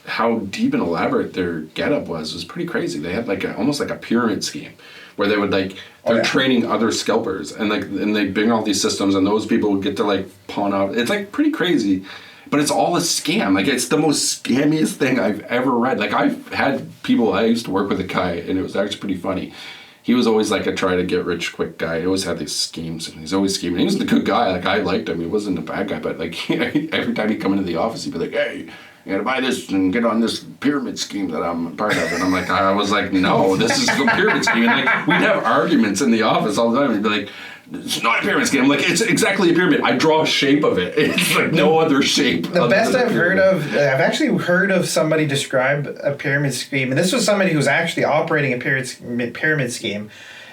how deep and elaborate their getup was pretty crazy. They had almost like a pyramid scheme, where they would they're training other scalpers, and they bring all these systems, and those people would get to pawn off. It's pretty crazy. But it's all a scam. Like, it's the most scammiest thing I've ever read. Like, I've had people, I used to work with a guy, and it was actually pretty funny. He was always a try to get rich quick guy. He always had these schemes, and he's always scheming. He was a good guy. Like, I liked him. He wasn't a bad guy, but every time he'd come into the office, he'd be like, hey, you gotta buy this and get on this pyramid scheme that I'm a part of. And I was like, no, this is the pyramid scheme. And we'd have arguments in the office all the time. He'd be like, it's not a pyramid scheme. I'm like, it's exactly a pyramid. I draw a shape of it. It's like no other shape. The best I've heard of, I've actually heard of somebody describe a pyramid scheme, and this was somebody who's actually operating a pyramid scheme.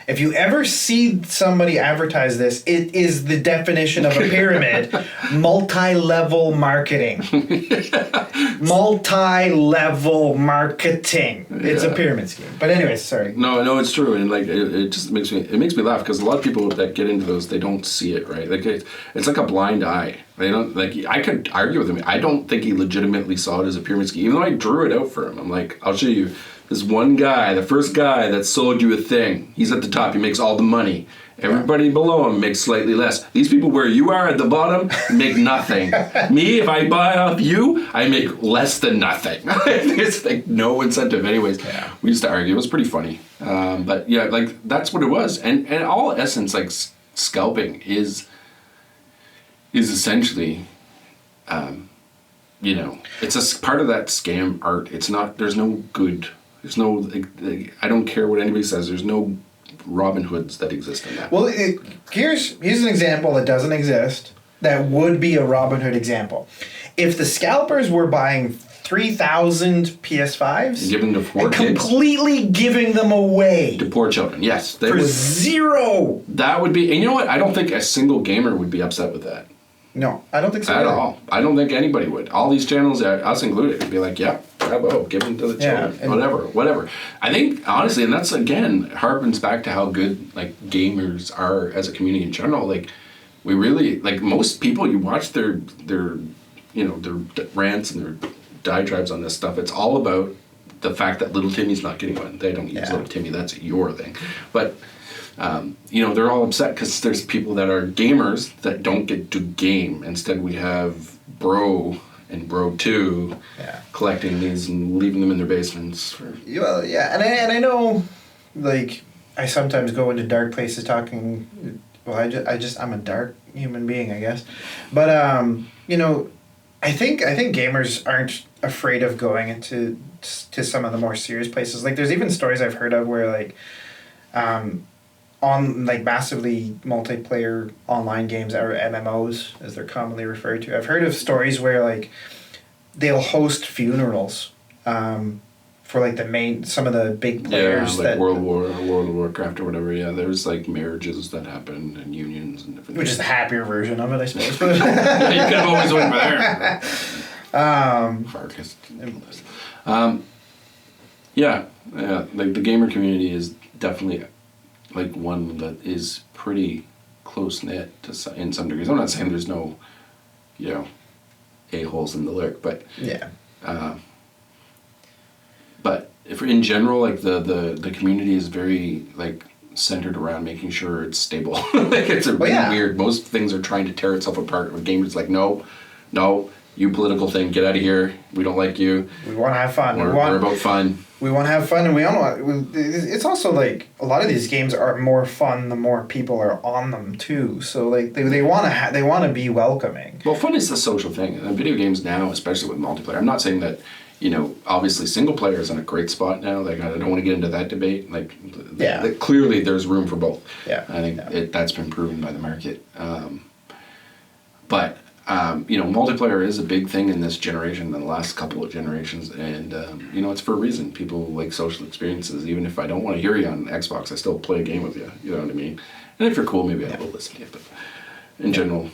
If you ever see somebody advertise this, it is the definition of a pyramid. Multi-level marketing. Multi-level marketing. It's a pyramid scheme. But anyways, sorry. No, it's true, and it just makes me laugh because a lot of people that get into those, they don't see it, right? Like it's like a blind eye. They don't I could argue with him. I don't think he legitimately saw it as a pyramid scheme, even though I drew it out for him. I'm like, I'll show you. This one guy, the first guy that sold you a thing, he's at the top, he makes all the money. Everybody below him makes slightly less. These people where you are at the bottom make nothing. Me, if I buy off you, I make less than nothing. It's no incentive anyways. Yeah. We used to argue. It was pretty funny. But yeah, that's what it was. And all essence, scalping is essentially, it's a part of that scam art. It's not, there's no good... There's no, I don't care what anybody says. There's no Robin Hoods that exist in that. Well, here's an example that doesn't exist that would be a Robin Hood example. If the scalpers were buying 3,000 PS5s, giving to poor kids, completely giving them away to poor children, yes, they for would, zero. That would be, and you know what? I don't think a single gamer would be upset with that. No, I don't think so at all. I don't think anybody would. All these channels, us included, would be like, yeah, bravo, give them to the children, whatever. I think honestly, and that's again harpens back to how good gamers are as a community in general. We really most people. You watch their rants and their diatribes on this stuff. It's all about the fact that little Timmy's not getting one. They don't use little Timmy. That's your thing, but. They're all upset because there's people that are gamers that don't get to game. Instead, we have Bro and Bro 2 collecting these and leaving them in their basements. Well, yeah, and I know, I sometimes go into dark places talking. Well, I'm a dark human being, I guess, but I think gamers aren't afraid of going into some of the more serious places. There's even stories I've heard of where on massively multiplayer online games, or MMOs as they're commonly referred to. I've heard of stories where they'll host funerals for some of the big players. World of Warcraft or whatever. Yeah, there's marriages that happen and unions and different which things. is the happier version of it, I suppose. You could have always went for there. Pfarcus. The gamer community is definitely one that is pretty close knit in some degrees. I'm not saying there's no, a-holes in the lurk, but yeah. But if in general, like the community is very like centered around making sure it's stable. Like it's really weird. Most things are trying to tear itself apart. With gamers like, no, you political thing, get out of here. We don't like you. We want to have fun. We're about fun. We want to have fun, and we all know it's also like a lot of these games are more fun the more people are on them too. So like they want to be welcoming. Well, fun is a social thing, and video games now, especially with multiplayer. I'm not saying that, you know, obviously single player is in a great spot now. Like I don't want to get into that debate. Like, clearly there's room for both. Yeah, I think that's been proven by the market. But you know, multiplayer is a big thing in this generation, in the last couple of generations, and you know, it's for a reason. People like social experiences. Even if I don't want to hear you on Xbox, I still play a game with you. You know what I mean? And if you're cool, maybe I will listen to you. But in general.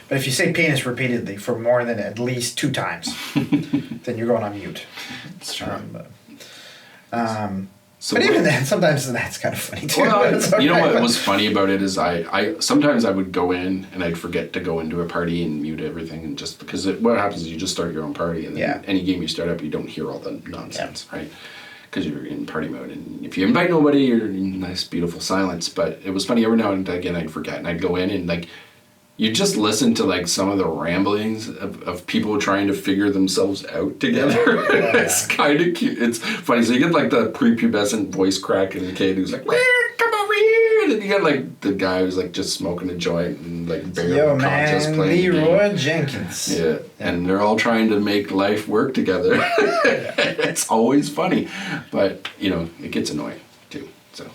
But if you say penis repeatedly for more than at least 2 times, then you're going on mute. It's true. But even then, sometimes that's kind of funny too. Well, okay, you know what was funny about it is I sometimes I would go in and I'd forget to go into a party and mute everything, and just because what happens is you just start your own party, and then any game you start up, you don't hear all the nonsense, right? Because you're in party mode, and if you invite nobody, you're in nice, beautiful silence. But it was funny, every now and again I'd forget, and I'd go in and like. You just listen to like some of the ramblings of people trying to figure themselves out together. It's kind of cute. It's funny. So you get like the prepubescent voice crack in the kid who's like, come over here. And then you get like the guy who's like just smoking a joint and like barely conscious playing Leroy Jenkins. Yeah. And they're all trying to make life work together. It's always funny. But, you know, it gets annoying too. So.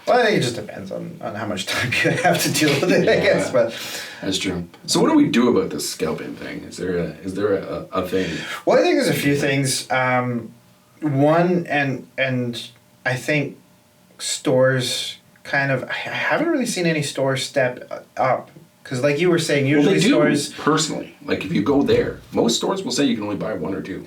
Well, I think it just depends on how much time you have to deal with it, I guess. But that's true. So what do we do about this scalping thing? Is there a thing? Well, I think there's a few things. One, and I think stores kind of. I haven't really seen any stores step up, because like you were saying, usually stores personally, like if you go there, most stores will say you can only buy 1 or 2.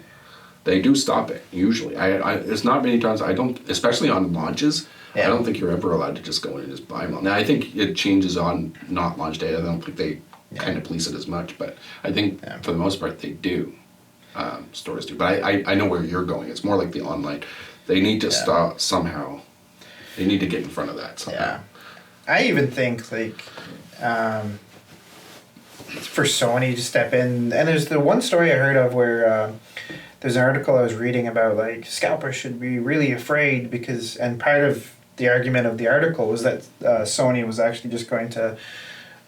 They do stop it usually. It's not many times. I don't, especially on launches. Yeah. I don't think you're ever allowed to just go in and just buy them. Now, I think it changes on not launch day. I don't think they kind of police it as much, but I think for the most part they do. Stores do. But I know where you're going. It's more like the online. They need to stop somehow. They need to get in front of that somehow. Yeah. I even think like for Sony to step in, and there's the one story I heard of where there's an article I was reading about like scalpers should be really afraid because, and part of the argument of the article was that Sony was actually just going to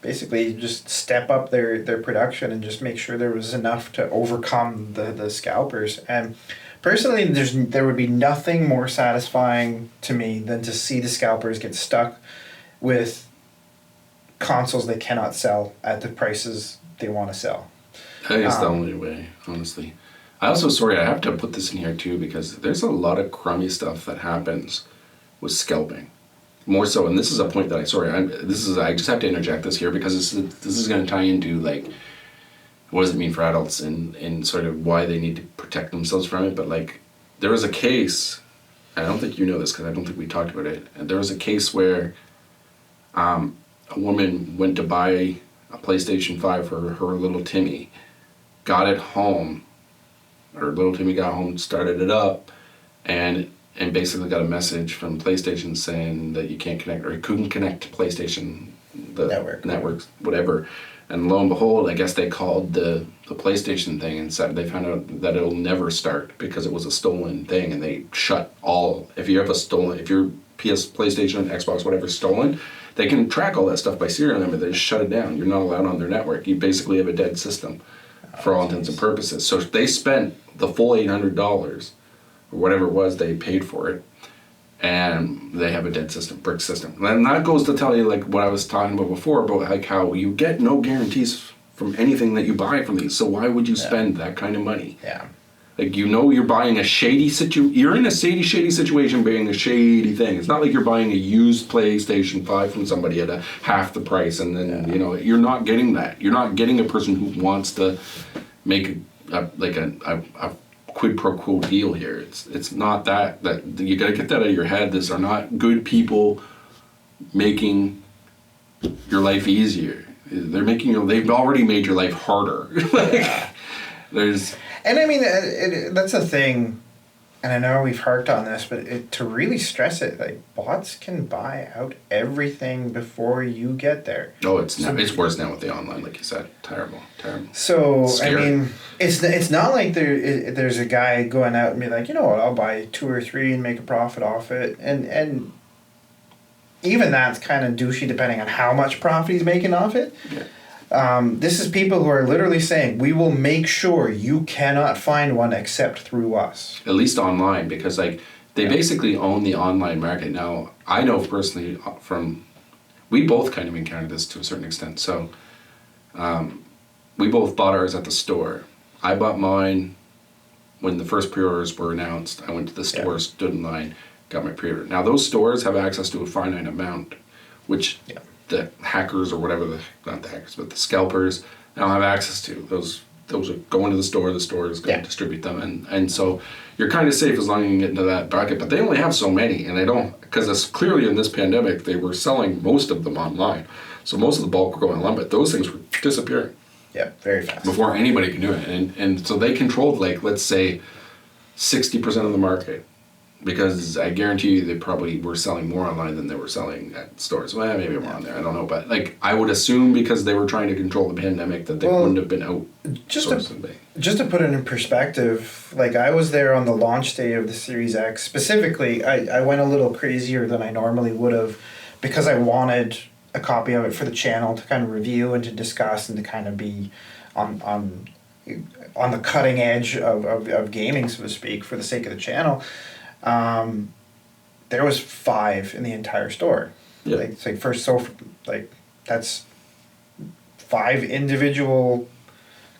basically just step up their production and just make sure there was enough to overcome the scalpers. And personally, there would be nothing more satisfying to me than to see the scalpers get stuck with consoles they cannot sell at the prices they want to sell. That is the only way, honestly. I also, I have to put this in here too, because there's a lot of crummy stuff that happens with scalping. More so, and this is a point that I just have to interject this here because this is going to tie into like, what does it mean for adults and sort of why they need to protect themselves from it. But like, there was a case, and I don't think you know this because I don't think we talked about it, and there was a case where a woman went to buy a PlayStation 5 for her little Timmy, got it home, her little Timmy got home, started it up, and basically got a message from PlayStation saying that you can't connect, or you couldn't connect to PlayStation, the networks, whatever. And lo and behold, I guess they called the PlayStation thing and said they found out that it'll never start because it was a stolen thing, and they shut all. If your PlayStation, Xbox, whatever stolen, they can track all that stuff by serial number. They just shut it down. You're not allowed on their network. You basically have a dead system, for all intents and purposes. So they spent the full $800 or whatever it was they paid for it, and they have a dead system, brick system. And that goes to tell you like what I was talking about before, about like how you get no guarantees from anything that you buy from these. So why would you spend that kind of money? Yeah. Like, you know, you're buying a you're in a shady situation buying a shady thing. It's not like you're buying a used PlayStation 5 from somebody at half the price, and then, you know, you're not getting that. You're not getting a person who wants to make a quid pro quo deal here. It's not that you gotta get that out of your head. These are not good people making your life easier. They're making they've already made your life harder. There's... And I mean, that's the thing. and I know we've harped on this, but to really stress it, like bots can buy out everything before you get there. Oh, it's worse now with the online, like you said. Terrible. So Scary. I mean, it's not like there's a guy going out and be like, you know what, I'll buy 2 or 3 and make a profit off it, and even that's kind of douchey depending on how much profit he's making off it. Yeah. This is people who are literally saying, we will make sure you cannot find one except through us. At least online, because like they basically own the online market now. I know personally we both kind of encountered this to a certain extent. So we both bought ours at the store. I bought mine when the first pre-orders were announced. I went to the store, stood in line, got my pre-order. Now those stores have access to a finite amount, which the hackers or whatever, not the hackers, but the scalpers now have access to. Those are going to the store is going to distribute them. And so you're kind of safe as long as you can get into that bracket. But they only have so many, and they don't, because it's clearly in this pandemic, they were selling most of them online. So most of the bulk were going online, but those things were disappearing. Yeah, very fast. Before anybody could do it. And so they controlled, like, let's say 60% of the market. Because I guarantee you they probably were selling more online than they were selling at stores. Well, maybe I'm wrong there. I don't know. But like I would assume because they were trying to control the pandemic that they wouldn't have been out. Just to put it in perspective, like I was there on the launch day of the Series X. Specifically, I went a little crazier than I normally would have because I wanted a copy of it for the channel to kind of review and to discuss and to kind of be on the cutting edge of gaming, so to speak, for the sake of the channel. There was 5 in the entire store. Yeah. Like it's like that's 5 individual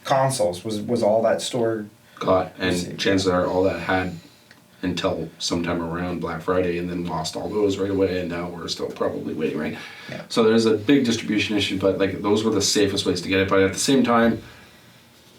consoles was all that store got, and chances are all that had until sometime around Black Friday, and then lost all those right away, and now we're still probably waiting, right? Yeah. So there's a big distribution issue, but like those were the safest ways to get it. But at the same time,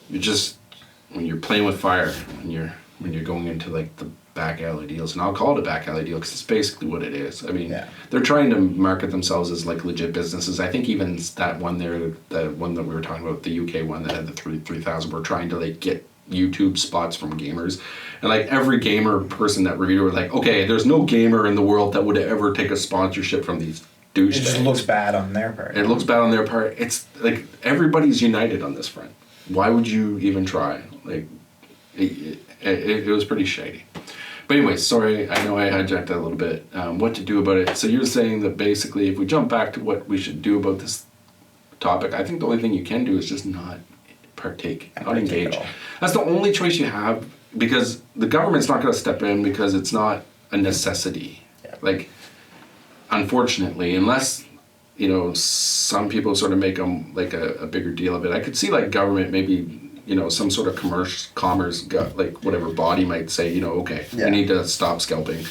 when you're playing with fire, when you're going into like the back alley deals, and I'll call it a back alley deal because it's basically what it is. I mean, they're trying to market themselves as like legit businesses. I think even that one there, the one that we were talking about, the UK one that had the 3,000, were trying to like get YouTube spots from gamers, and like every gamer person that reviewed were like, okay, there's no gamer in the world that would ever take a sponsorship from these douchebags. It just looks bad on their part. It looks bad on their part. It's like everybody's united on this front. Why would you even try? Like, it was pretty shady. But anyway, sorry, I know I hijacked that a little bit. What to do about it? So you're saying that basically if we jump back to what we should do about this topic, I think the only thing you can do is just not partake, not engage. That's the only choice you have, because the government's not going to step in because it's not a necessity. Yeah. Like, unfortunately, unless, some people sort of make like a bigger deal of it. I could see like government maybe, some sort of commerce, like whatever body might say, okay, we need to stop scalping.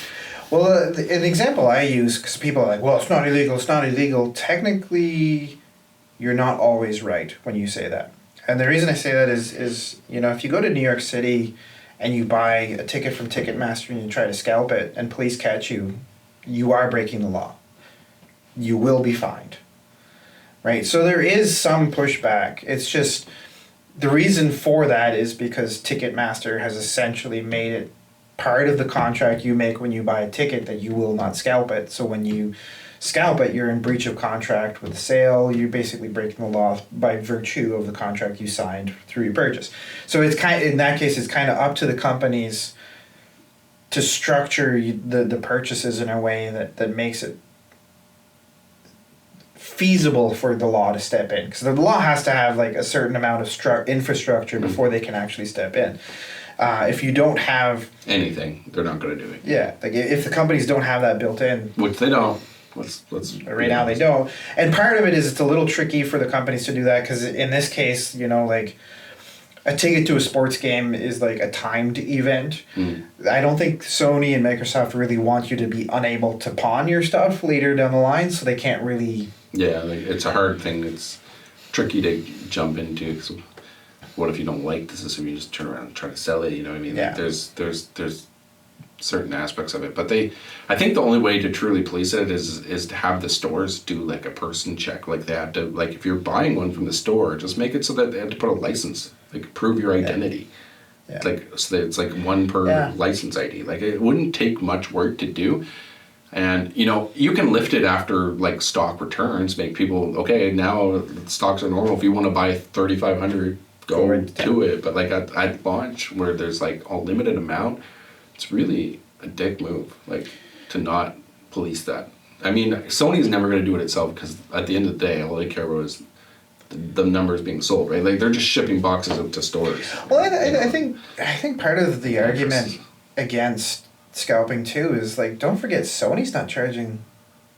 Well, an example I use, because people are like, well, it's not illegal. Technically, you're not always right when you say that. And the reason I say that is if you go to New York City and you buy a ticket from Ticketmaster and you try to scalp it and police catch you, you are breaking the law. You will be fined. Right? So there is some pushback. It's just the reason for that is because Ticketmaster has essentially made it part of the contract you make when you buy a ticket that you will not scalp it. So when you scalp it, you're in breach of contract with the sale. You're basically breaking the law by virtue of the contract you signed through your purchase. So it's in that case, it's kind of up to the companies to structure the purchases in a way that makes it feasible for the law to step in, because the law has to have like a certain amount of infrastructure before they can actually step in. If you don't have anything, they're not going to do it. Yeah, like if the companies don't have that built in, which they don't. Right now they don't, and part of it is it's a little tricky for the companies to do that, because in this case, like a ticket to a sports game is like a timed event. I don't think Sony and Microsoft really want you to be unable to pawn your stuff later down the line, so they can't really. Yeah, like it's a hard thing. It's tricky to jump into. So what if you don't like the system? You just turn around and try to sell it. You know what I mean? Yeah. Like there's certain aspects of it, but I think the only way to truly police it is to have the stores do like a person check. Like they have to, like if you're buying one from the store, just make it so that they have to put a license, like prove your identity. Yeah. Like so it's like one per license ID. Like it wouldn't take much work to do. And you can lift it after like stock returns, make people okay. Now stocks are normal. If you want to buy 3,500, go right to it. But like at launch, where there's like a limited amount, it's really a dick move. Like to not police that. I mean, Sony's never going to do it itself because at the end of the day, all they care about is the numbers being sold, right? Like they're just shipping boxes out to stores. Well, I think part of the argument against scalping too is like, don't forget Sony's not charging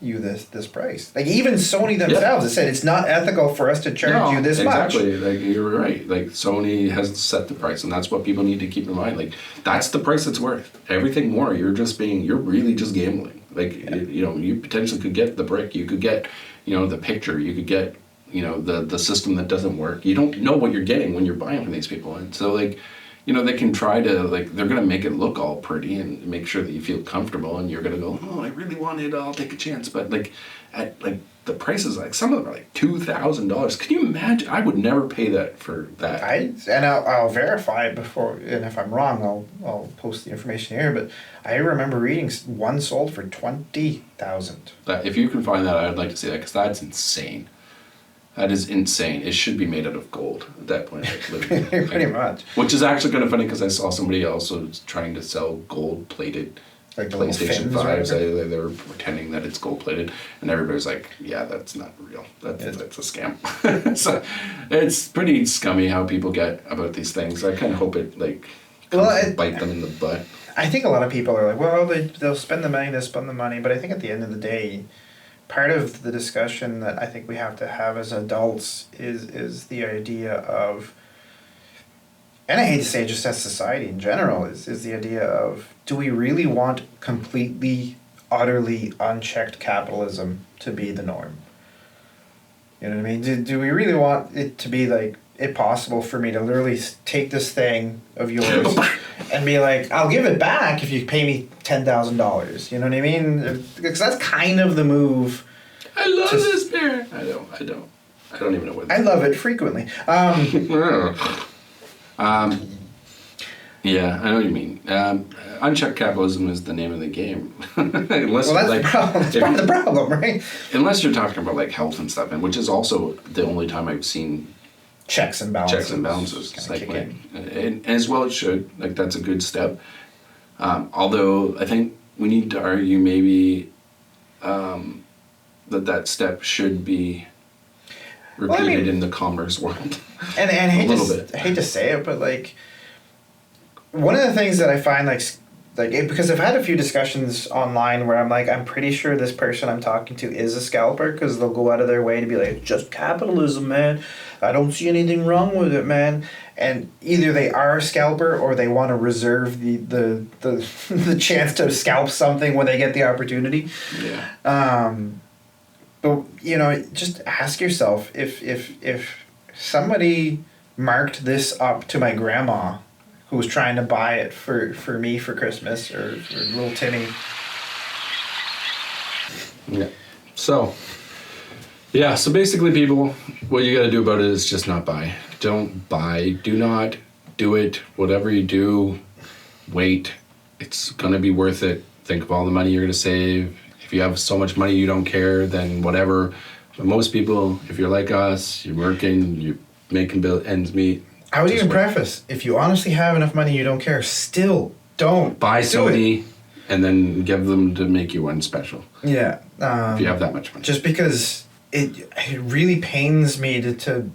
you this price. Like even Sony themselves have said it's not ethical for us to charge you this much. Exactly. Like you're right. Like Sony has set the price, and that's what people need to keep in mind. Like that's the price it's worth. Everything more, you're really just gambling. Like you potentially could get the brick. You could get the picture. You could get the system that doesn't work. You don't know what you're getting when you're buying from these people, and so like. They can try to, like, they're going to make it look all pretty and make sure that you feel comfortable, and you're going to go, oh, I really want it, I'll take a chance. But, like, at, like, the prices, like, some of them are, like, $2,000. Can you imagine? I would never pay that for that. I'll verify it before, and if I'm wrong, I'll post the information here, but I remember reading one sold for $20,000. If you can find that, I'd like to see that, because that's insane. That is insane. It should be made out of gold at that point. Like, pretty much. Which is actually kind of funny because I saw somebody also trying to sell gold-plated like PlayStation 5s. They were pretending that it's gold-plated, and everybody's like, yeah, that's not real. That's a scam. So it's pretty scummy how people get about these things. I kind of hope it bite them in the butt. I think a lot of people are like, well, they'll spend the money, but I think at the end of the day, part of the discussion that I think we have to have as adults is the idea of, and I hate to say it, just as society in general, is the idea of, do we really want completely, utterly unchecked capitalism to be the norm? You know what I mean? Do we really want it to be like it possible for me to literally take this thing of yours and be like, I'll give it back if you pay me $10,000. You know what I mean? Because that's kind of the move. I love this beer. I don't even know what. I love it frequently. Yeah, I know what you mean. Unchecked capitalism is the name of the game. That's the problem. That's part of the problem, right? Unless you're talking about like health and stuff, and which is also the only time I've seen checks and balances. It's like, and as well it should. Like that's a good step. Although I think we need to argue maybe that step should be repeated in the commerce world. And I hate to say it, but like one of the things that I find because I've had a few discussions online where I'm like, I'm pretty sure this person I'm talking to is a scalper because they'll go out of their way to be like, just capitalism, man. I don't see anything wrong with it, man. And either they are a scalper or they want to reserve the chance to scalp something when they get the opportunity. Yeah. But just ask yourself if somebody marked this up to my grandma who was trying to buy it for me for Christmas or for little Timmy. Yeah. So basically, people, what you got to do about it is just not buy. Don't buy. Do not do it. Whatever you do, wait. It's going to be worth it. Think of all the money you're going to save. If you have so much money you don't care, then whatever. But most people, if you're like us, you're working, you're making ends meet. I would even preface, if you honestly have enough money you don't care, still don't buy Sony and then give them to make you one special. Yeah. If you have that much money. Just because it really pains me to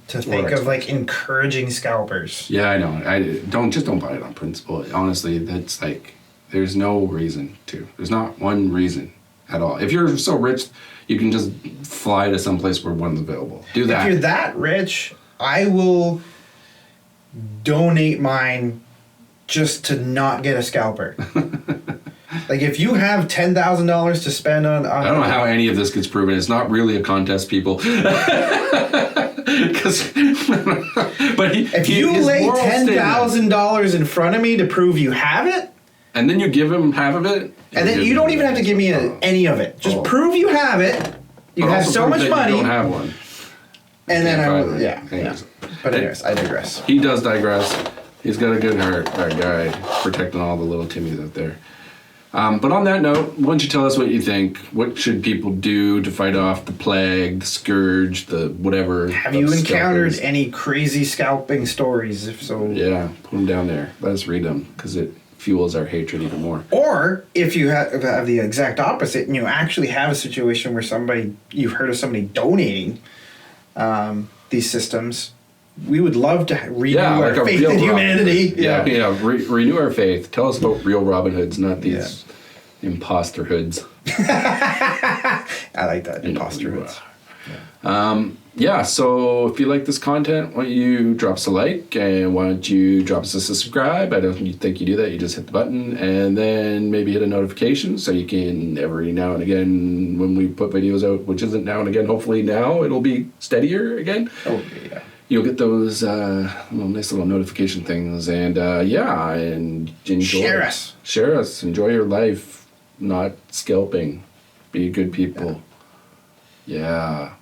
think of like encouraging scalpers. Yeah, I know. Don't buy it on principle. Honestly, that's like there's no reason to. There's not one reason at all. If you're so rich, you can just fly to some place where one's available. Do that. If you're that rich, I will donate mine just to not get a scalper. Like if you have $10,000 to spend on I don't know how any of this gets proven. It's not really a contest, people. But if you lay $10,000 in front of me to prove you have it, and then you give him half of it, and then you don't even have to give me any of it. Just prove you have it. You have so much money. You don't have one. And then I will, Anyways. But anyways, I digress. He does digress. He's got a good heart, that guy, protecting all the little Timmies out there. But on that note, why don't you tell us what you think? What should people do to fight off the plague, the scourge, the whatever? Have you encountered scalpers? any crazy scalping stories? If so, Yeah, put them down there. Let us read them, because it fuels our hatred even more. or if you have the exact opposite, and you actually have a situation where you've heard of somebody donating these systems, we would love to renew our faith in humanity. Renew our faith. Tell us about real Robin Hoods, not these imposter hoods. I like that, imposter hoods. So if you like this content, why don't you drop us a like, and why don't you drop us a subscribe? I don't think you do that. You just hit the button, and then maybe hit a notification so you can every now and again when we put videos out, which isn't now and again, hopefully now it'll be steadier again. Oh, yeah. You'll get those nice little notification things, and and enjoy. Share us. Enjoy your life, not scalping. Be good people. Yeah.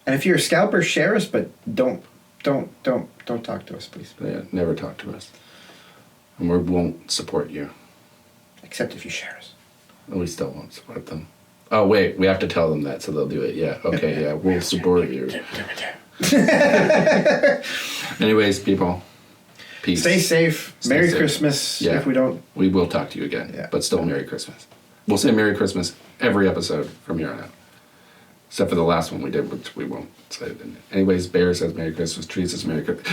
And if you're a scalper, share us, but don't talk to us, please. Yeah, never talk to us. And we won't support you. Except if you share us. And we still won't support them. Oh, wait, we have to tell them that so they'll do it. Yeah, okay, yeah, we'll support you. Anyways, people, peace. Stay safe. Merry safe. Christmas. Yeah. If we don't. We will talk to you again, but still Merry Christmas. We'll say Merry Christmas every episode from here on out. Except for the last one we did, which we won't say. Anyways, Bear says Merry Christmas, Tree says Merry Christmas.